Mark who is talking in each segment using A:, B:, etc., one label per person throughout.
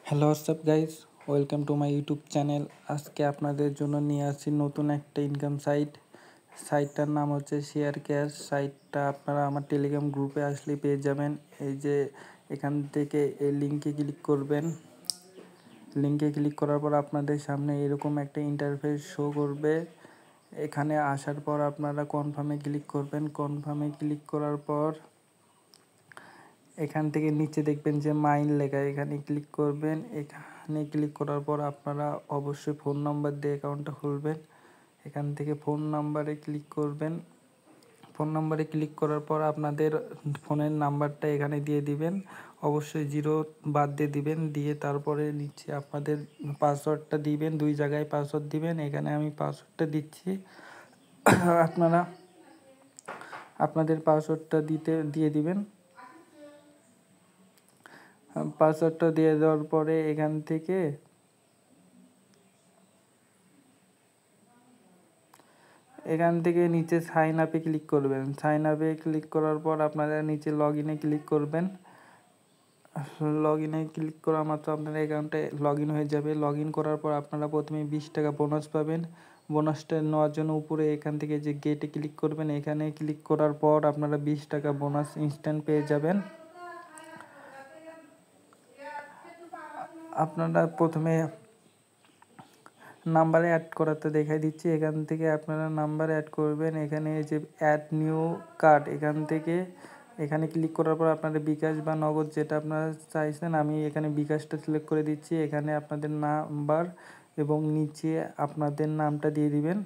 A: Hello WhatsApp guys, welcome to my YouTube channel. আজকে আপনাদের জন্য নিয়ে আসছি নতুন একটা ইনকাম সাইটটার নাম হচ্ছে শেয়ার ক্যাশ। সাইটটা আপনারা আমার টেলিগ্রাম গ্রুপে আসলে পেয়ে যাবেন। এই যে এখান থেকে এই লিঙ্কে ক্লিক করবেন। লিঙ্কে ক্লিক করার পর আপনাদের সামনে এরকম একটা ইন্টারফেস শো করবে। এখানে আসার পর আপনারা কনফার্মে ক্লিক করবেন। কনফার্মে ক্লিক করার পর এখান থেকে নিচে দেখবেন যে মাইন লেখা, এখানে ক্লিক করবেন। এখানে ক্লিক করার পর আপনারা অবশ্যই ফোন নাম্বার দিয়ে অ্যাকাউন্টটা খুলবেন। এখান থেকে ফোন নাম্বারে ক্লিক করবেন। ফোন নাম্বারে ক্লিক করার পর আপনাদের ফোনের নাম্বারটা এখানে দিয়ে দিবেন। অবশ্যই 0 বাদ দিয়ে দিবেন। দিয়ে তারপরে নিচে আপনাদের পাসওয়ার্ডটা দিবেন। 2 জায়গায় পাসওয়ার্ড দিবেন। এখানে আমি পাসওয়ার্ডটা দিচ্ছি। আপনারা আপনাদের পাসওয়ার্ডটা দিয়ে দিবেন। পাসওয়ার্ডটা দিয়ে দেওয়ার পরে এখান থেকে নিচে সাইন আপে ক্লিক করবেন। সাইন আপে ক্লিক করার পর আপনারা নিচে লগ ইনে ক্লিক করবেন। লগ ইনে ক্লিক করা মাত্র আপনার অ্যাকাউন্টে লগ ইন হয়ে যাবে। লগ ইন করার পর আপনারা প্রথমে 20 টাকা বোনাস পাবেন। বোনাসটা নেওয়ার জন্য উপরে এখান থেকে যে গেটে ক্লিক করবেন, এখানে ক্লিক করার পর আপনারা 20 টাকা বোনাস ইনস্ট্যান্ট পেয়ে যাবেন। আপনারা প্রথমে নাম্বারে অ্যাড করাতে দেখাই দিচ্ছি। এখান থেকে আপনারা নাম্বার অ্যাড করবেন। এখানে যে অ্যাড নিউ কার্ড, এখানে ক্লিক করার পর আপনাদের বিকাশ বা নগদ যেটা আপনারা চাইছেন, আমি এখানে বিকাশটা সিলেক্ট করে দিচ্ছি। এখানে আপনাদের নাম্বার এবং নিচে আপনাদের নামটা দিয়ে দিবেন।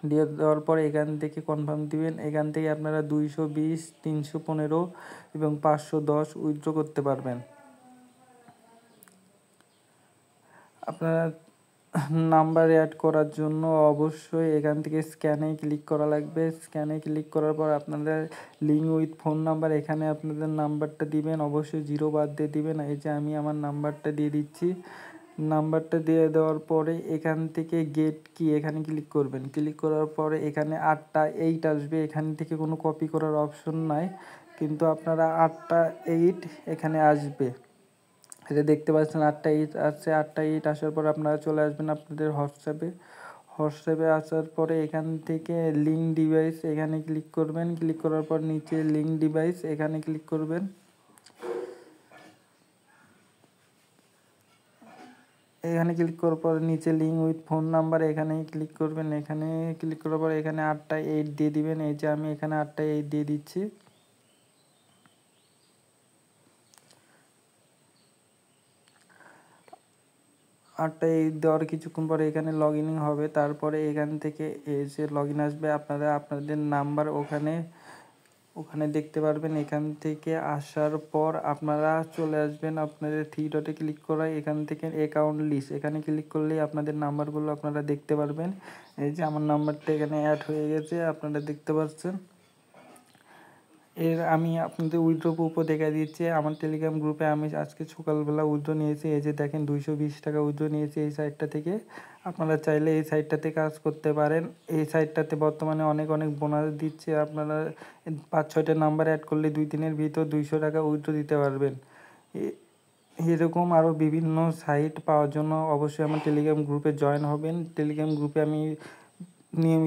A: দিয়ে দেওয়ার পর এখান থেকে কনফার্ম দিবেন। এখান থেকে আপনারা 220, 315 এবং 510 উইথড্র করতে পারবেন। আপনারা নাম্বার অ্যাড করার জন্য অবশ্যই এখান থেকে স্ক্যানে ক্লিক করা লাগবে। স্ক্যানে ক্লিক করার পর আপনাদের লিঙ্ক উইথ ফোন নাম্বার, এখানে আপনাদের নাম্বারটা দিবেন। অবশ্যই 0 বাদ দিয়ে দিবেন। এই যে আমি আমার নাম্বারটা দিয়ে দিচ্ছি। নাম্বারটা দিয়ে দেওয়ার পরে এখান থেকে গেট কি এখানে ক্লিক করবেন। ক্লিক করার পরে এখানে 8টা 8 আসবে। এখান থেকে কোনো কপি করার অপশন নাই, কিন্তু আপনারা 8টা 8 এখানে আসবে। এটা দেখতে পাচ্ছেন 8টা 8 আসছে। 8টা 8 আসার পর আপনারা চলে আসবেন আপনাদের হোয়াটসঅ্যাপে আসার পরে এখান থেকে লিঙ্ক ডিভাইস এখানে ক্লিক করবেন। ক্লিক করার পর নিচে লিঙ্ক ডিভাইস এখানে ক্লিক করবেন। এখানে ক্লিক করার পর নিচে লিঙ্ক উইথ ফোন নাম্বার এখানে ক্লিক করবেন। এখানে ক্লিক করার পর এখানে 8টা 8 দিয়ে দিবেন। এই যে আমি এখানে 8টা 8 দিয়ে দিচ্ছি। 8টা 8 দেওয়ার কিছুক্ষণ পরে এখানে লগ ইন হবে। তারপরে এখান থেকে এসে লগ ইন আসবে। আপনারা আপনাদের নাম্বার ওখানে দেখতে পারবেন। এখান থেকে আসার পর আপনারা চলে আসবেন আপনাদের 3 ডটে ক্লিক করা, এখান থেকে অ্যাকাউন্ট লিস্ট এখানে ক্লিক করলেই আপনাদের নাম্বারগুলো আপনারা দেখতে পারবেন। এই যে আমার নাম্বারটা এখানে অ্যাড হয়ে গেছে, আপনারা দেখতে পাচ্ছেন। আমি আপনাদের উইথড্র প্রুফও দেখা দিচ্ছি। আমার টেলিগ্রাম গ্রুপে আমি আজকে সকালবেলা উইথড্র নিয়েছি। এই যে দেখেন 220 টাকা উইথড্র নিয়েছি এই সাইটটা থেকে। আপনারা চাইলে এই সাইটটাতে কাজ করতে পারেন। এই সাইটটাতে বর্তমানে অনেক বোনাস দিচ্ছে। আপনারা 5-6টা নাম্বার অ্যাড করলে 2-3 ভিতর 200 টাকা উইথড্র দিতে পারবেন। এরকম আরও বিভিন্ন সাইট পাওয়ার জন্য অবশ্যই আমার টেলিগ্রাম গ্রুপে জয়েন হবেন। টেলিগ্রাম গ্রুপে আমি নিয়মিত